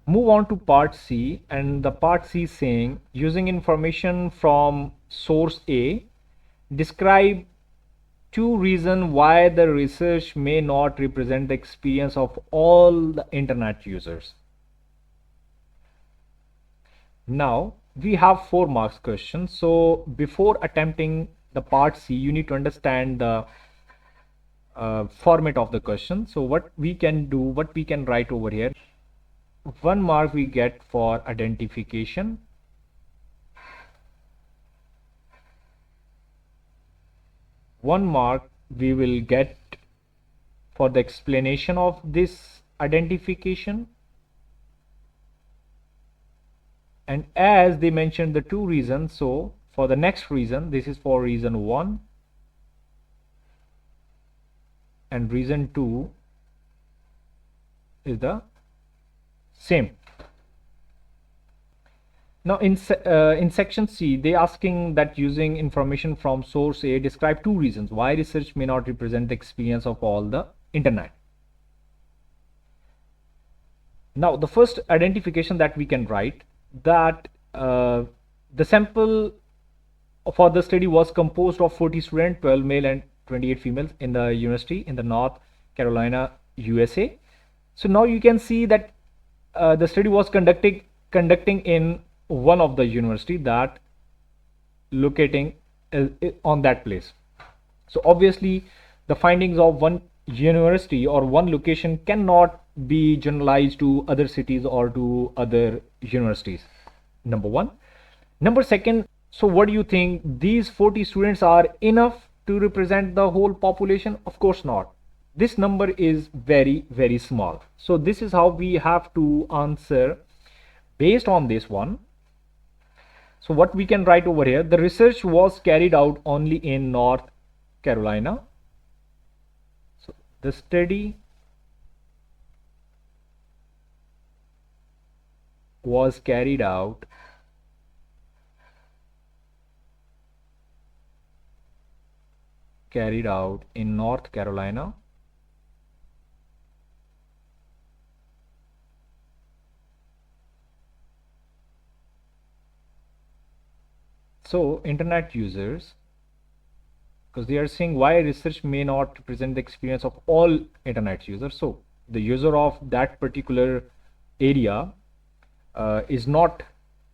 Move on to part C, and the part C is saying, using information from source A, describe two reasons why the research may not represent the experience of all the internet users. Now we have 4 marks question. So before attempting the part C, you need to understand the format of the question. So what we can do, what we can write over here, 1 mark we get for identification, 1 mark we will get for the explanation of this identification, and as they mentioned the 2 reasons, so for the next reason, this is for reason 1 and reason 2 is the same. Now in section C, they asking that using information from source A, describe 2 reasons why research may not represent the experience of all the internet. Now the first identification that we can write, that the sample for the study was composed of 40 students, 12 male and 28 females, in the university in the North Carolina, USA. So now you can see that the study was conducting in one of the university that locating on that place. So obviously the findings of one university or one location cannot be generalized to other cities or to other universities, number one. Number second, so what do you think, these 40 students are enough to represent the whole population? Of course not. This number is very, very small. So this is how we have to answer based on this one. So what we can write over here, the research was carried out only in North Carolina. So the study was carried out in North Carolina. So internet users, because they are saying why research may not represent the experience of all internet users. So the user of that particular area is not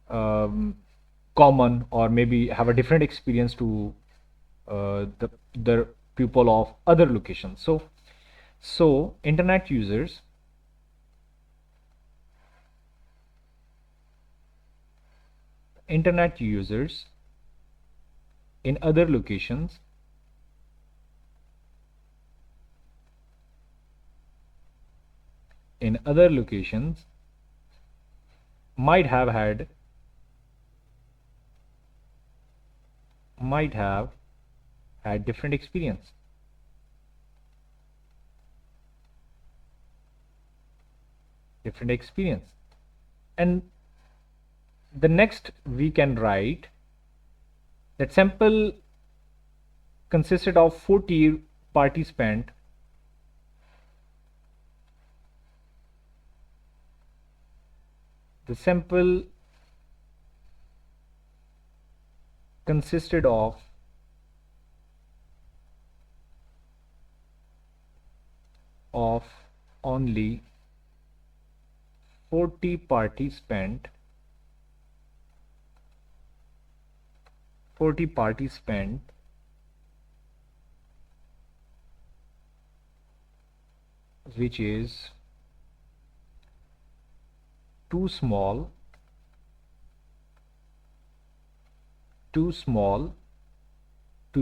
common, or maybe have a different experience to the people of other locations. So internet users in other locations might have had different experience. And the next we can write that sample consisted of 40 participants. The sample consisted of only 40 participants which is too small to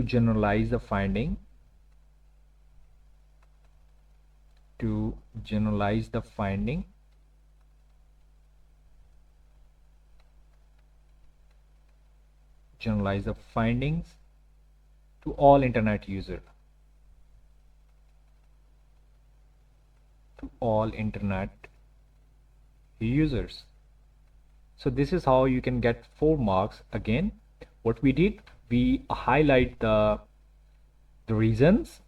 generalize the finding, to all internet users. So this is how you can get 4 marks. Again, what we did, we highlight the reasons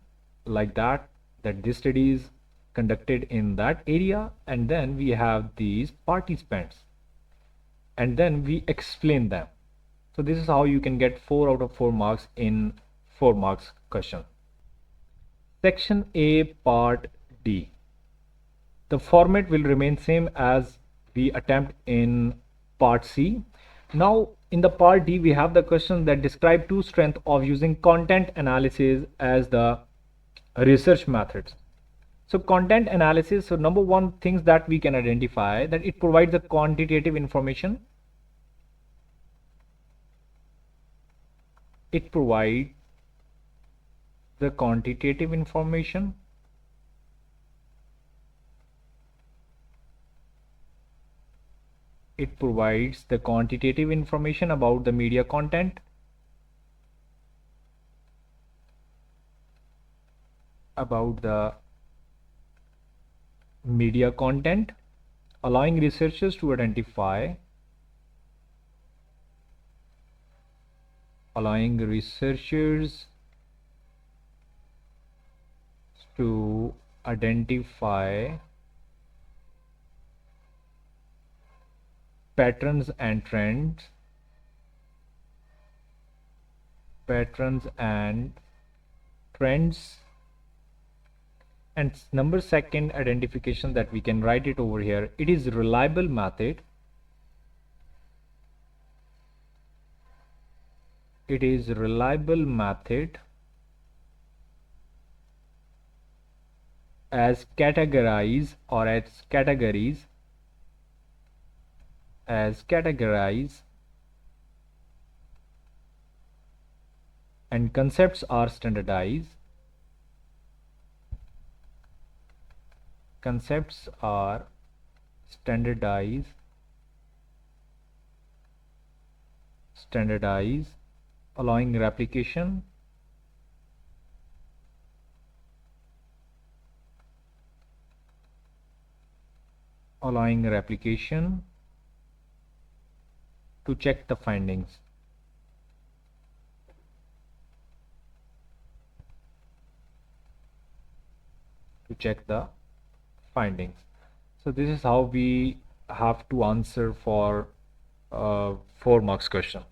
like that this study is conducted in that area, and then we have these participants, and then we explain them. So this is how you can get 4 out of 4 marks in 4 marks question. Section A, part D. The format will remain same as we attempt in part C. Now in the part D, we have the questions that describe two strengths of using content analysis as the research methods. So content analysis, so number one things that we can identify, that it provides the quantitative information. It provides the quantitative information. It provides the quantitative information about the media content, allowing researchers to identify patterns and trends, and number second identification that we can write it over here, it is reliable method. As categorize and concepts are standardized. Allowing replication, to check the findings. So this is how we have to answer for 4 marks question.